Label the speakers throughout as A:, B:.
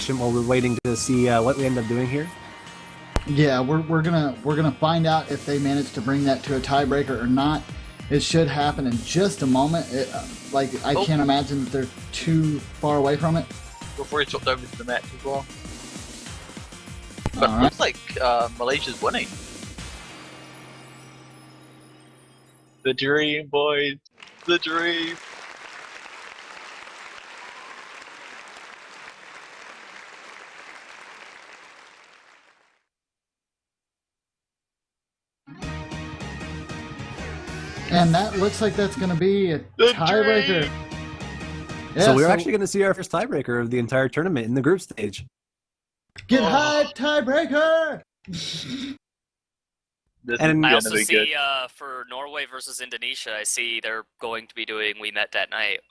A: patient while we're waiting to see what we end up doing here?
B: Yeah, we're gonna find out if they manage to bring that to a tiebreaker or not. It should happen in just a moment. I can't imagine that they're too far away from it.
C: Before he swapped over to the match as well. But it looks like Malaysia's winning. The dream, boys. The dream.
B: And that looks like that's going to be a tiebreaker.
A: Yeah, so we're actually going to see our first tiebreaker of the entire tournament in the group stage.
B: Get hyped, tiebreaker!
D: And I also see for Norway versus Indonesia, I see they're going to be doing We Met That Night.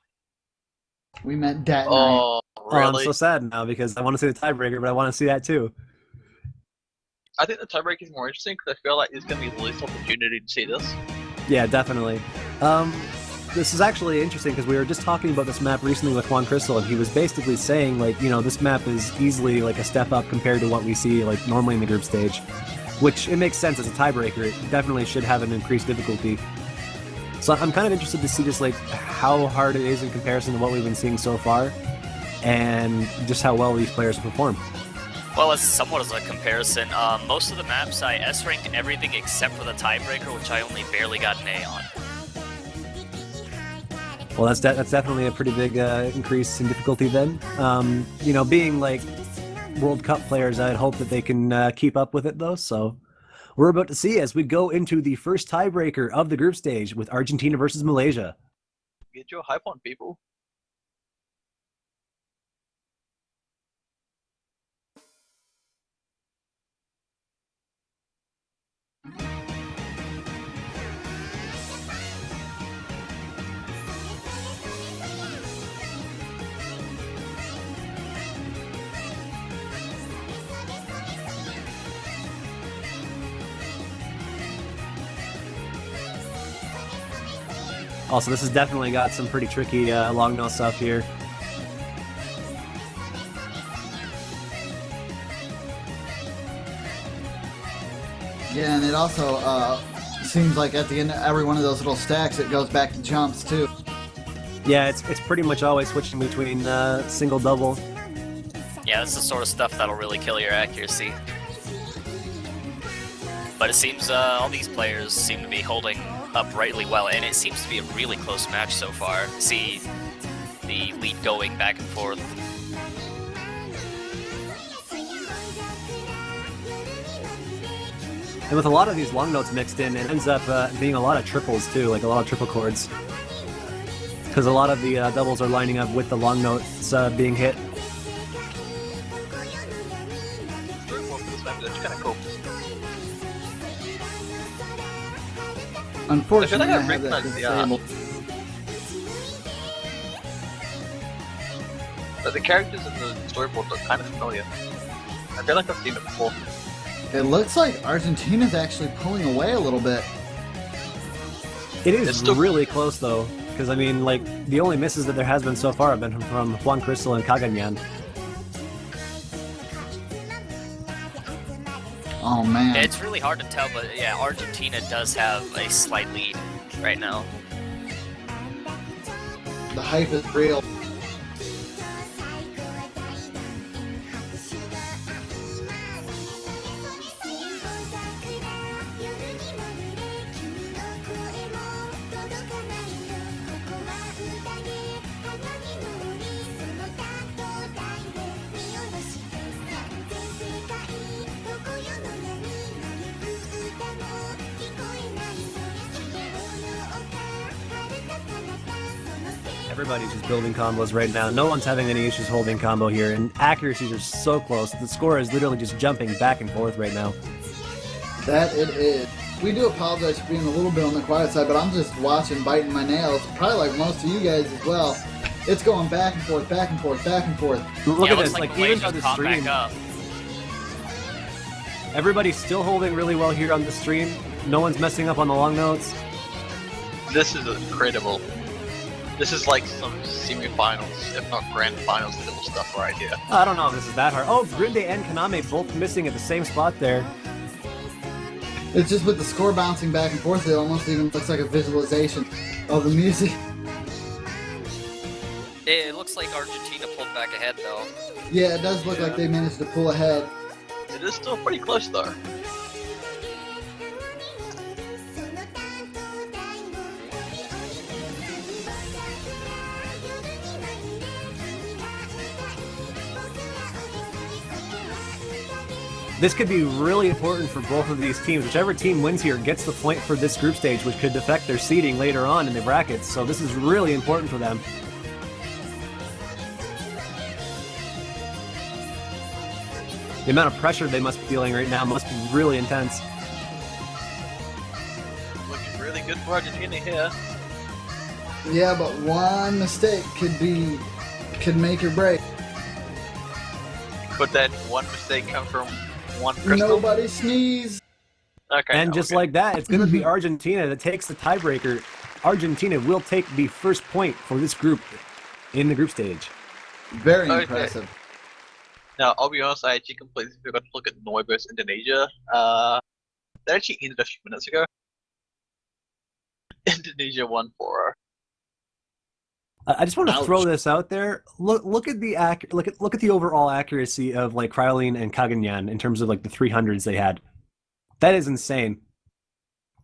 B: We Met That Night.
C: Oh, really?
A: I'm so sad now because I want to see the tiebreaker, but I want to see that too.
C: I think the tiebreaker is more interesting because I feel like it's going to be the least opportunity to see this.
A: Yeah, definitely. This is actually interesting because we were just talking about this map recently with Juan Crystal, and he was basically saying, like, you know, this map is easily like a step up compared to what we see like normally in the group stage, which it makes sense as a tiebreaker. It definitely should have an increased difficulty. So I'm kind of interested to see just like how hard it is in comparison to what we've been seeing so far, and just how well these players perform.
D: Well, as somewhat as a comparison, most of the maps I S-ranked everything except for the tiebreaker, which I only barely got an A on.
A: Well, that's definitely a pretty big increase in difficulty then. You know, being like World Cup players, I'd hope that they can keep up with it though, so we're about to see as we go into the first tiebreaker of the group stage with Argentina versus Malaysia.
C: Get your hype on, people.
A: Also, this has definitely got some pretty tricky long nose stuff here.
B: Yeah, and it also seems like at the end of every one of those little stacks, it goes back to jumps too.
A: Yeah, it's pretty much always switching between single, double.
D: Yeah, that's the sort of stuff that'll really kill your accuracy. But it seems all these players seem to be holding up rightly well, and it seems to be a really close match so far. See the lead going back and forth.
A: And with a lot of these long notes mixed in, it ends up being a lot of triples too, like a lot of triple chords. Because a lot of the doubles are lining up with the long notes being hit.
C: That's kind of cool.
B: Unfortunately,
C: I
B: I have that disabled.
C: But the characters in the storyboard look kind of familiar. I feel like I've seen it before.
B: It looks like Argentina's actually pulling away a little bit.
A: It is really close though, because I mean, like, the only misses that there has been so far have been from Juan Crystal and Kaganyan.
B: Oh man.
D: It's really hard to tell, but yeah, Argentina does have a slight lead right now.
B: The hype is real.
A: Everybody's just building combos right now. No one's having any issues holding combo here, and accuracies are so close. The score is literally just jumping back and forth right now.
B: That it is. We do apologize for being a little bit on the quiet side, but I'm just watching, biting my nails. Probably like most of you guys as well. It's going back and forth, back and forth, back and forth.
A: Look
D: yeah,
A: at this, like even on the stream, everybody's still holding really well here on the stream. No one's messing up on the long notes.
C: This is incredible. This is like some semi-finals, if not grand finals level stuff right here.
A: I don't know if this is that hard. Oh, Grinde and Kaname both missing at the same spot there.
B: It's just with the score bouncing back and forth, it almost even looks like a visualization of the music.
D: It looks like Argentina pulled back ahead, though.
B: Yeah, it does look like they managed to pull ahead.
C: It is still pretty close though.
A: This could be really important for both of these teams. Whichever team wins here gets the point for this group stage, which could affect their seeding later on in the brackets. So this is really important for them. The amount of pressure they must be feeling right now must be really intense.
C: Looking really good for Argentina here.
B: Yeah, but one mistake could make or break.
C: Could that one mistake come from one crystal?
B: Nobody sneeze.
C: Okay.
A: And just like that, it's going to be Argentina that takes the tiebreaker. Argentina will take the first point for this group in the group stage.
B: Very
C: Okay.
B: impressive.
C: Now, I'll be honest, I actually completely forgot to look at Norway versus Indonesia. That actually ended a few minutes ago. Indonesia won 4-0.
A: I just want to
B: Ouch.
A: throw this out there. Look at the overall accuracy of like Krylene and Kaganyan in terms of like the 300s they had. That is insane.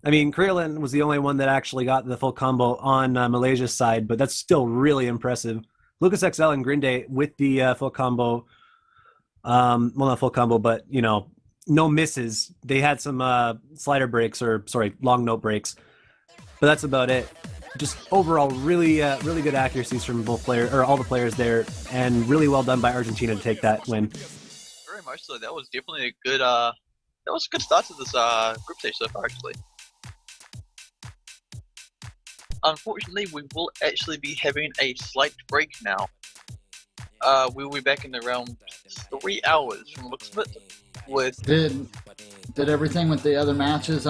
A: I mean, Krylene was the only one that actually got the full combo on Malaysia's side, but that's still really impressive. Lucas XL and Grinde with the full combo. Well, not full combo, but you know, no misses. They had some slider breaks, or sorry, long note breaks, but that's about it. Just overall, really good accuracies from both players, or all the players there, and really well done by Argentina to take that win.
C: Very much so. That was definitely a good. That was a good start to this group stage so far, actually. Unfortunately, we will actually be having a slight break now. We will be back in around 3 hours from the looks of it. With
B: Did everything with the other matches